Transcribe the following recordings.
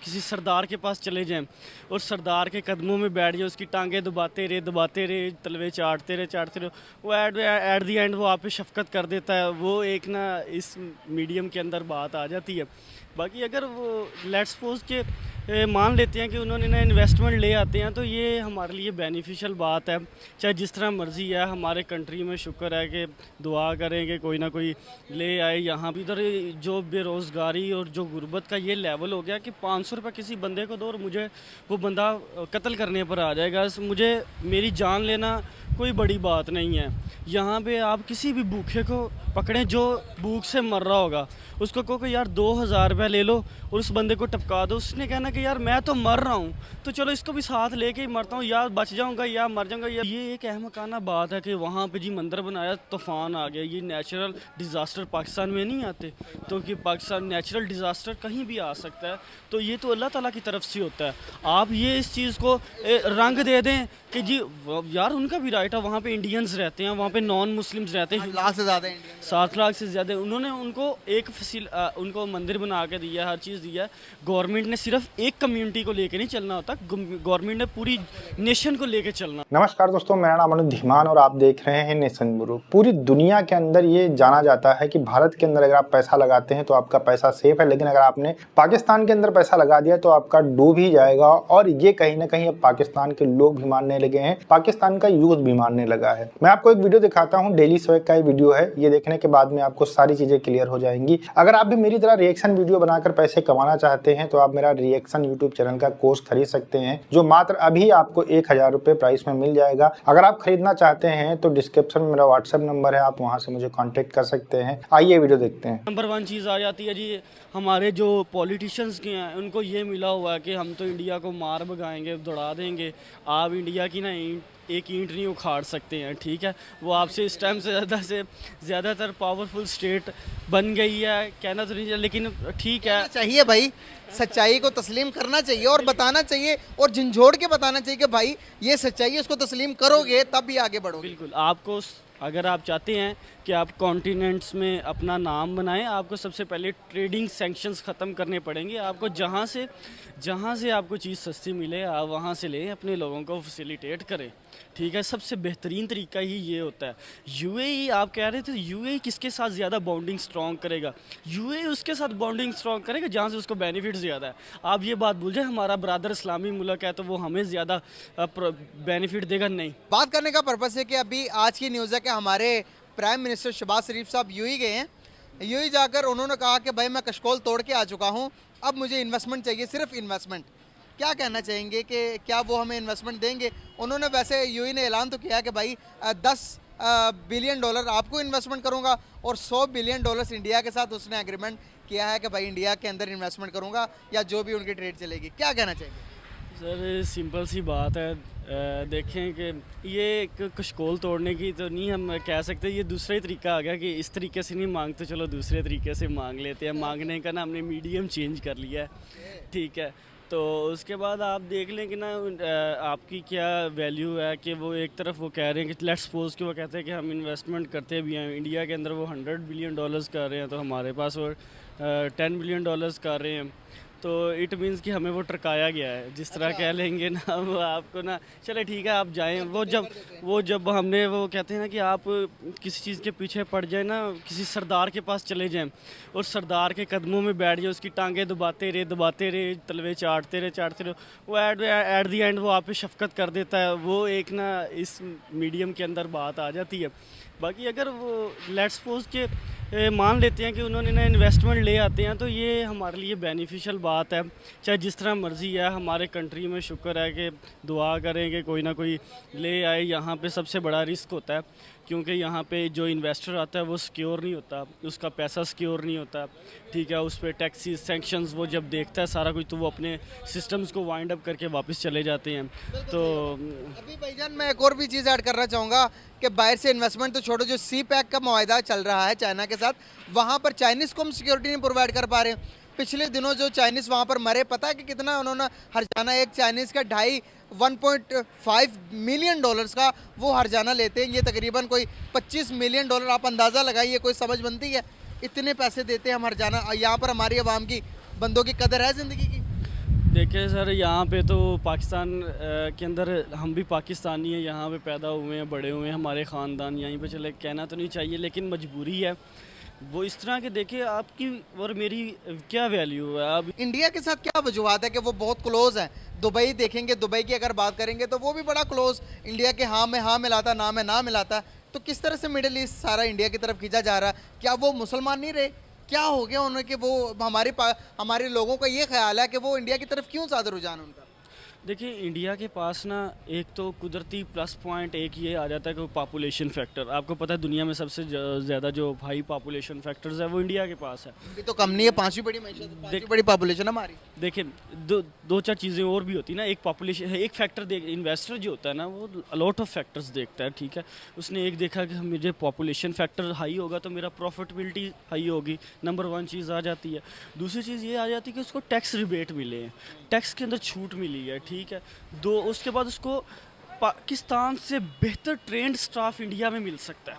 किसी सरदार के पास चले जाएं और सरदार के कदमों में बैठ जाए, उसकी टांगें दबाते रहे, तलवे चाटते रहे, वो एट दी एंड वो आप पे शफकत कर देता है। वो एक ना इस मीडियम के अंदर बात आ जाती है। बाकी अगर वो लेट्स सपोज के मान लेते हैं कि उन्होंने ना इन्वेस्टमेंट ले आते हैं, तो ये हमारे लिए बेनिफिशियल बात है। चाहे जिस तरह मर्ज़ी है, हमारे कंट्री में शुक्र है कि दुआ करें कि कोई ना कोई ले आए यहाँ भी। इधर जो बेरोज़गारी और जो गुर्बत का ये लेवल हो गया कि 500 रुपये किसी बंदे को दो और मुझे वो बंदा कत्ल करने पर आ जाएगा। मुझे मेरी जान लेना कोई बड़ी बात नहीं है। यहाँ पे आप किसी भी भूखे को पकड़ें जो भूख से मर रहा होगा, उसको कहो कि यार 2000 रुपये ले लो और उस बंदे को टपका दो। उसने कहना कि यार मैं तो मर रहा हूँ, तो चलो इसको भी साथ लेके ही मरता हूँ, या बच जाऊँगा या मर जाऊँगा। ये एक अहमकाना बात है कि वहाँ पे जी मंदिर बनाया, तूफ़ान आ गया। ये नेचुरल डिज़ास्टर पाकिस्तान में नहीं आते, तो कि पाकिस्तान नेचुरल डिज़ास्टर कहीं भी आ सकता है, तो ये तो अल्लाह ताला की तरफ से होता है। आप ये इस चीज़ को रंग दे दें कि जी यार उनका भी राइट है, वहाँ पे इंडियंस रहते हैं, वहाँ पे नॉन मुस्लिम्स रहते हैं 7 लाख से ज़्यादा इंडियन। 7 लाख से ज़्यादा। उन्होंने उनको उनको मंदिर बना के दिया, हर चीज़ दिया है। गवर्नमेंट ने सिर्फ एक कम्युनिटी को लेके नहीं चलना होता, गवर्नमेंट ने पूरी नेशन को लेके चलना। नमस्कार दोस्तों, मेरा नाम अनुज धीमान और आप देख रहे हैं नेशन गुरु। पूरी दुनिया के अंदर ये जाना जाता है कि भारत के अंदर अगर आप पैसा लगाते हैं तो आपका पैसा सेफ है, लेकिन अगर आपने पाकिस्तान के अंदर पैसा लगा दिया तो आपका डूब ही जाएगा। और ये कहीं ना कहीं अब पाकिस्तान के लोग भी मानने लगे हैं, पाकिस्तान का यूथ भी मानने लगा है। मैं आपको एक वीडियो दिखाता हूँ, डेली स्वैग का वीडियो है। ये देखने के बाद में आपको सारी चीजें क्लियर हो जाएंगी। अगर आप भी मेरी तरह रिएक्शन वीडियो बनाकर पैसे कमाना चाहते हैं तो आप मेरा रिएक्शन यूट्यूब चैनल का कोर्स खरीद सकते हैं, जो मात्र अभी आपको 1000 रुपए प्राइस में मिल जाएगा। अगर आप खरीदना चाहते हैं तो डिस्क्रिप्शन में मेरा व्हाट्सएप नंबर है, आप वहां से मुझे कांटेक्ट कर सकते हैं। आइए वीडियो देखते हैं। नंबर 1 चीज़ आ जाती है जी, हमारे जो पॉलिटिशियंस के हैं उनको ये मिला हुआ है कि हम तो इंडिया को मार भगाएंगे, दौड़ा देंगे। आप इंडिया की ना एक ईंट नहीं उखाड़ सकते हैं, ठीक है। वो आपसे इस टाइम से ज़्यादातर पावरफुल स्टेट बन गई है, कहना तो नहीं चाहिए, लेकिन ठीक है। चाहिए भाई, सच्चाई को तस्लीम करना चाहिए और बताना चाहिए और झंझोड़ के बताना चाहिए कि भाई ये सच्चाई है, उसको तस्लीम करोगे तब भी आगे बढ़ोगे। बिल्कुल। आपको अगर आप चाहते हैं कि आप कॉन्टिनेंट्स में अपना नाम बनाएं, आपको सबसे पहले ट्रेडिंग सैंक्शंस ख़त्म करने पड़ेंगे। आपको जहां से आपको चीज़ सस्ती मिले आप वहां से लें, अपने लोगों को फैसिलिटेट करें, ठीक है। सबसे बेहतरीन तरीका ही ये होता है। यूएई, आप कह रहे थे यूएई किसके साथ ज़्यादा बॉन्डिंग स्ट्रॉन्ग करेगा? यूएई उसके साथ बॉन्डिंग स्ट्रॉन्ग करेगा जहाँ से उसको बेनिफिट ज़्यादा है। आप ये बात भूल जाए, हमारा ब्रदर इस्लामी मुल्क है तो वो हमें ज़्यादा बेनिफिट देगा, नहीं। बात करने का पर्पस है कि अभी आज की न्यूज़ है कि हमारे प्राइम मिनिस्टर शहबाज शरीफ साहब यूएई गए हैं। यूएई जाकर उन्होंने कहा कि भाई मैं कशकोल तोड़ के आ चुका हूँ, अब मुझे इन्वेस्टमेंट चाहिए, सिर्फ इन्वेस्टमेंट। क्या कहना चाहेंगे कि क्या वो हमें इन्वेस्टमेंट देंगे? उन्होंने वैसे यूएई ने ऐलान तो किया कि भाई 10 बिलियन डॉलर आपको इन्वेस्टमेंट करूँगा और 100 बिलियन डॉलर्स इंडिया के साथ उसने एग्रीमेंट किया है कि भाई इंडिया के अंदर इन्वेस्टमेंट करूँगा या जो भी उनकी ट्रेड चलेगी। क्या कहना चाहेंगे? सर सिंपल सी बात है, देखें कि ये कशकोल तोड़ने की तो नहीं हम कह सकते, ये दूसरा ही तरीका आ गया कि इस तरीके से नहीं मांगते, चलो दूसरे तरीके से मांग लेते हैं। मांगने का ना हमने मीडियम चेंज कर लिया है, ठीक है। तो उसके बाद आप देख लें कि ना आपकी क्या वैल्यू है कि वो एक तरफ वो कह रहे हैं कि लेट्स सपोज कि वो कहते हैं कि हम इन्वेस्टमेंट करते भी हैं इंडिया के अंदर, वो 100 बिलियन डॉलर्स कर रहे हैं, तो हमारे पास वो 10 बिलियन डॉलर्स कर रहे हैं। तो इट मीन्स कि हमें वो ट्रकाया गया है, जिस तरह कह लेंगे ना वो आपको ना, चले ठीक है आप जाएं। वो जब हमने वो कहते हैं ना कि आप किसी चीज़ के पीछे पड़ जाए ना, किसी सरदार के पास चले जाएं और सरदार के कदमों में बैठ जाए, उसकी टांगें दबाते रहे, तलवे चाटते रहे, वो एट दी एंड वो आप पे शफकत कर देता है। वो एक ना इस मीडियम के अंदर बात आ जाती है। बाकी अगर वो लेट्स सपोज के मान लेते हैं कि उन्होंने ना इन्वेस्टमेंट ले आते हैं, तो ये हमारे लिए बेनिफिशियल बात है। चाहे जिस तरह मर्ज़ी है, हमारे कंट्री में शुक्र है कि दुआ करें कि कोई ना कोई ले आए। यहाँ पे सबसे बड़ा रिस्क होता है क्योंकि यहाँ पे जो इन्वेस्टर आता है वो सिक्योर नहीं होता, उसका पैसा सिक्योर नहीं होता, ठीक है। उस पर टैक्सेस सैंक्शंस वो जब देखता है सारा कुछ, तो वो अपने सिस्टम्स को वाइंड अप करके वापस चले जाते हैं। तो अभी भाईजान मैं एक और भी चीज़ ऐड करना चाहूँगा कि बाहर से इन्वेस्टमेंट तो छोड़ो, जो सी पैक का मुआहदा चल रहा है चाइना के साथ, वहाँ पर चाइनीज़ को हम सिक्योरिटी नहीं प्रोवाइड कर पा रहे हैं। पिछले दिनों जो चाइनीज़ वहाँ पर मरे, पता है कि कितना उन्होंने हर्जाना, एक चाइनीज़ का 1.5 मिलियन डॉलर्स का वो हर्जाना लेते हैं। ये तकरीबन कोई 25 मिलियन डॉलर, आप अंदाज़ा लगाइए, कोई समझ बनती है? इतने पैसे देते हैं हम हर्जाना। यहाँ पर हमारी आवाम की बंदों की कदर है ज़िंदगी की? देखिए सर, यहाँ पे तो पाकिस्तान के अंदर हम भी पाकिस्तानी हैं, यहाँ पे पैदा हुए हैं, बड़े हुए हैं, हमारे ख़ानदान यहीं पे चले, कहना तो नहीं चाहिए लेकिन मजबूरी है वो इस तरह के। देखिए आपकी और मेरी क्या वैल्यू है। अब इंडिया के साथ क्या वजूहत है कि वो बहुत क्लोज हैं? दुबई देखेंगे, दुबई की अगर बात करेंगे तो वो भी बड़ा क्लोज इंडिया के हाँ में हाँ मिलाता, ना में ना मिलाता। तो किस तरह से मिडिल ईस्ट सारा इंडिया की तरफ खींचा जा रहा है? क्या वो मुसलमान नहीं रहे? क्या हो गया उन्हें कि वो हमारे लोगों का ये ख्याल है कि वो इंडिया की तरफ क्यों ज़्यादा रुझान उनका? देखिए इंडिया के पास ना एक तो कुदरती प्लस पॉइंट एक ये आ जाता है कि वो पॉपुलेशन फैक्टर, आपको पता है दुनिया में सबसे ज़्यादा जो हाई पॉपुलेशन फैक्टर्स है वो इंडिया के पास है। अभी तो कम नहीं है, पांचवी बड़ी मैशत, पांचवी बड़ी पॉपुलेशन हमारी। देखिए दो चार चीज़ें और भी होती है ना। एक पॉपुलेशन, एक फैक्टर देख, इन्वेस्टर जो होता है ना वो अलॉट ऑफ फैक्टर्स देखता है, ठीक है। उसने एक देखा कि मुझे पॉपुलेशन फैक्टर हाई होगा तो मेरा प्रॉफिटेबिलिटी हाई होगी, नंबर वन चीज़ आ जाती है। दूसरी चीज़ ये आ जाती है कि उसको टैक्स रिबेट मिले हैं, टैक्स के अंदर छूट मिली है, ठीक है। दो, उसके बाद उसको पाकिस्तान से बेहतर ट्रेंड स्टाफ इंडिया में मिल सकता है।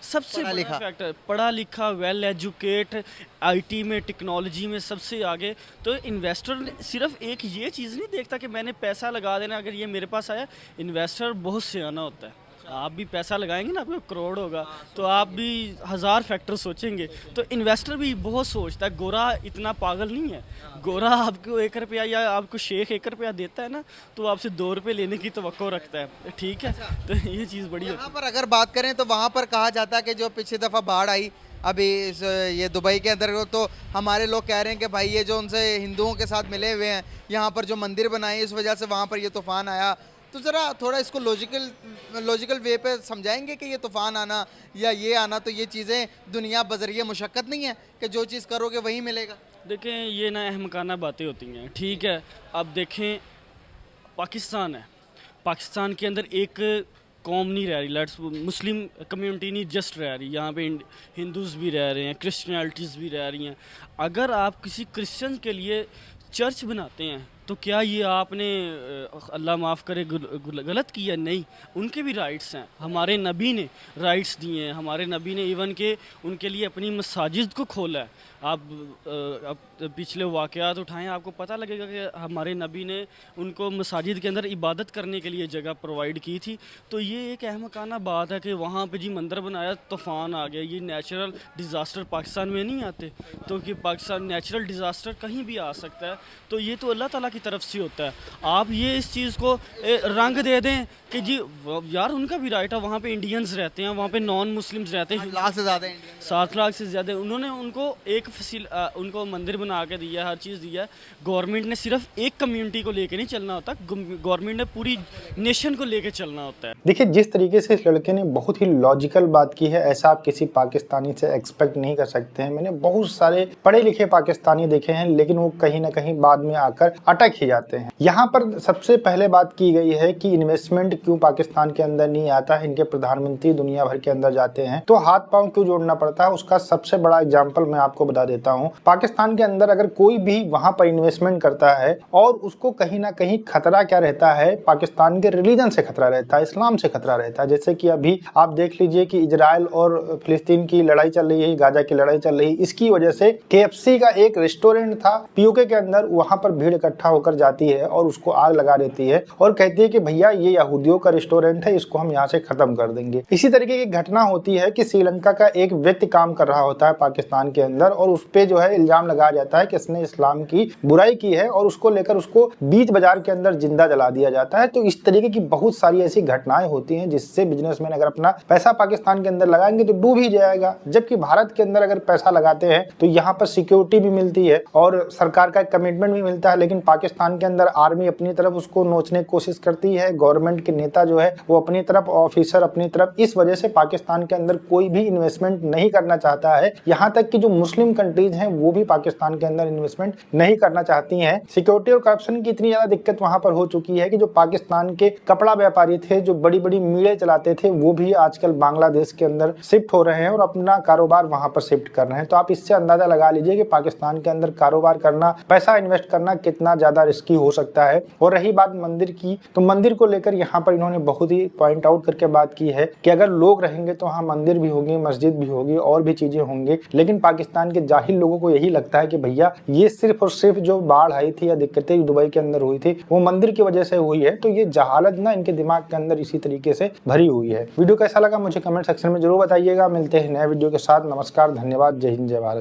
सबसे बड़ा फैक्टर पढ़ा लिखा, वेल एजुकेट, आईटी में, टेक्नोलॉजी में सबसे आगे। तो इन्वेस्टर सिर्फ एक ये चीज़ नहीं देखता कि मैंने पैसा लगा देना अगर ये मेरे पास आया। इन्वेस्टर बहुत सियाना होता है। आप भी पैसा लगाएंगे ना, आपको करोड़ होगा तो आप भी 1000 फैक्टर सोचेंगे। तो इन्वेस्टर भी बहुत सोचता है, गोरा इतना पागल नहीं है। गोरा आपको 1 रुपया या आपको शेख 1 रुपया देता है ना तो आपसे 2 रुपये लेने की तवक्को रखता है, ठीक है। तो ये चीज़ बड़ी यहाँ पर अगर बात करें तो वहाँ पर कहा जाता है कि जो पिछली दफ़ा बाढ़ आई अभी ये दुबई के अंदर, तो हमारे लोग कह रहे हैं कि भाई ये जो उनसे हिंदुओं के साथ मिले हुए हैं, यहाँ पर जो मंदिर बनाए इस वजह से वहाँ पर ये तूफ़ान आया। तो ज़रा थोड़ा इसको लॉजिकल वे पे समझाएंगे कि ये तूफ़ान आना या ये आना तो ये चीज़ें दुनिया बजरिए मुशक्क़त नहीं है कि जो चीज़ करोगे वही मिलेगा। देखें ये ना अहमकाना बातें होती हैं, ठीक है। अब देखें पाकिस्तान है, पाकिस्तान के अंदर एक कौम नहीं रह रही, मुस्लिम कम्युनिटी नहीं जस्ट रह रही, यहाँ पे हिंदूज़ भी रह रहे हैं, क्रिश्चियनिटीज़ भी रह रही हैं। अगर आप किसी क्रिश्चियन के लिए चर्च बनाते हैं तो क्या ये आपने अल्लाह माफ़ करे गलत किया? नहीं, उनके भी राइट्स हैं। हमारे नबी ने राइट्स दिए हैं, हमारे नबी ने इवन के उनके लिए अपनी मसाजिद को खोला है। आप पिछले वाक़यात उठाएं, आपको पता लगेगा कि हमारे नबी ने उनको मसाजिद के अंदर इबादत करने के लिए जगह प्रोवाइड की थी। तो ये एक अहमकाना बात है कि वहाँ पे जी मंदिर बनाया, तूफ़ान आ गया। ये नेचुरल डिज़ास्टर पाकिस्तान में नहीं आते, तो कि पाकिस्तान नेचुरल डिज़ास्टर कहीं भी आ सकता है। तो ये तो अल्लाह ताला की तरफ से होता है। आप ये इस चीज़ को रंग दे दें कि जी यार उनका भी राइट है, वहाँ पे इंडियंस रहते हैं, वहाँ पे नॉन मुस्लिम्स रहते हैं 7 लाख से ज़्यादा इंडियन, 7 लाख से ज़्यादा। उन्होंने उनको एक उनको मंदिर बना के दिया, हर चीज़ दिया है। गवर्नमेंट ने सिर्फ एक कम्युनिटी को लेके नहीं चलना होता, गवर्नमेंट ने पूरी नेशन को लेके चलना होता है। देखिए जिस तरीके से इस लड़के ने बहुत ही लॉजिकल बात की है, ऐसा आप किसी पाकिस्तानी से एक्सपेक्ट नहीं कर सकते हैं। मैंने बहुत सारे पढ़े लिखे पाकिस्तानी देखे हैं लेकिन वो कहीं ना कहीं बाद में आकर अटक ही जाते हैं। यहाँ पर सबसे पहले बात की गई है कि इन्वेस्टमेंट क्यों पाकिस्तान के अंदर नहीं आता है, इनके प्रधानमंत्री दुनिया भर के अंदर जाते हैं तो हाथ पांव क्यों जोड़ना पड़ता है। उसका सबसे बड़ा एग्जाम्पल मैं आपको बता देता हूँ। पाकिस्तान के अंदर अगर कोई भी वहां पर इन्वेस्टमेंट करता है और उसको कहीं ना कहीं खतरा क्या रहता है, पाकिस्तान के रिलीजन से खतरा रहता है, इस्लाम से खतरा रहता है। जैसे कि अभी आप देख लीजिए कि इजराइल और फिलिस्तीन की लड़ाई चल रही है, गाजा की लड़ाई चल रही है। इसकी वजह से KFC का एक रेस्टोरेंट था POK के अंदर, वहां पर भीड़ इकट्ठा होकर जाती है और उसको आग लगा देती है और कहती है कि भैया ये यहूदियों का रेस्टोरेंट है, इसको हम यहाँ से खत्म कर देंगे। इसी तरीके की घटना होती है कि श्रीलंका का एक व्यक्ति काम कर रहा होता है पाकिस्तान के अंदर और उस पे जो है इल्जाम लगाया जाता है कि इसने इस्लाम की बुराई की है और उसको लेकर उसको बीच बाजार के अंदर जिंदा जला दिया जाता है। तो इस तरीके की बहुत सारी ऐसी घटनाएं होती हैं जिससे बिजनेसमैन अगर अपना पैसा पाकिस्तान के अंदर लगाएंगे तो डूब ही जाएगा। जबकि भारत के अंदर अगर पैसा लगाते हैं तो यहाँ पर सिक्योरिटी भी मिलती है और सरकार का कमिटमेंट भी मिलता है। लेकिन पाकिस्तान के अंदर आर्मी अपनी तरफ उसको नोचने की कोशिश करती है, गवर्नमेंट के नेता जो है वो अपनी तरफ, ऑफिसर अपनी तरफ। इस वजह से पाकिस्तान के अंदर कोई भी इन्वेस्टमेंट नहीं करना चाहता है। यहाँ तक कि जो मुस्लिम कंट्रीज हैं वो भी पाकिस्तान के अंदर इन्वेस्टमेंट नहीं करना चाहती हैं। सिक्योरिटी और करप्शन की इतनी ज्यादा दिक्कत वहां पर हो चुकी है कि जो पाकिस्तान के कपड़ा व्यापारी थे, जो बड़ी बड़ी मीलें चलाते थे, वो भी आजकल बांग्लादेश के अंदर शिफ्ट हो रहे हैं और अपना कारोबार वहां पर शिफ्ट कर रहे हैं। तो आप इससे अंदाजा लगा लीजिए कि पाकिस्तान के अंदर कारोबार करना, पैसा इन्वेस्ट करना कितना ज्यादा रिस्की हो सकता है। और रही बात मंदिर की, तो मंदिर को लेकर यहाँ पर इन्होंने बहुत ही पॉइंट आउट करके बात की है कि अगर लोग रहेंगे तो हाँ मंदिर भी होगी, मस्जिद भी होगी और भी चीजें होंगी, लेकिन पाकिस्तान के जाहिल लोगों को यही लगता है कि भैया ये सिर्फ और सिर्फ जो बाढ़ आई थी या दिक्कतें दुबई के अंदर हुई थी वो मंदिर की वजह से हुई है। तो ये जहालत ना इनके दिमाग के अंदर इसी तरीके से भरी हुई है। वीडियो कैसा लगा मुझे कमेंट सेक्शन में जरूर बताइएगा। मिलते हैं नए वीडियो के साथ। नमस्कार, धन्यवाद, जय हिंद, जय भारत।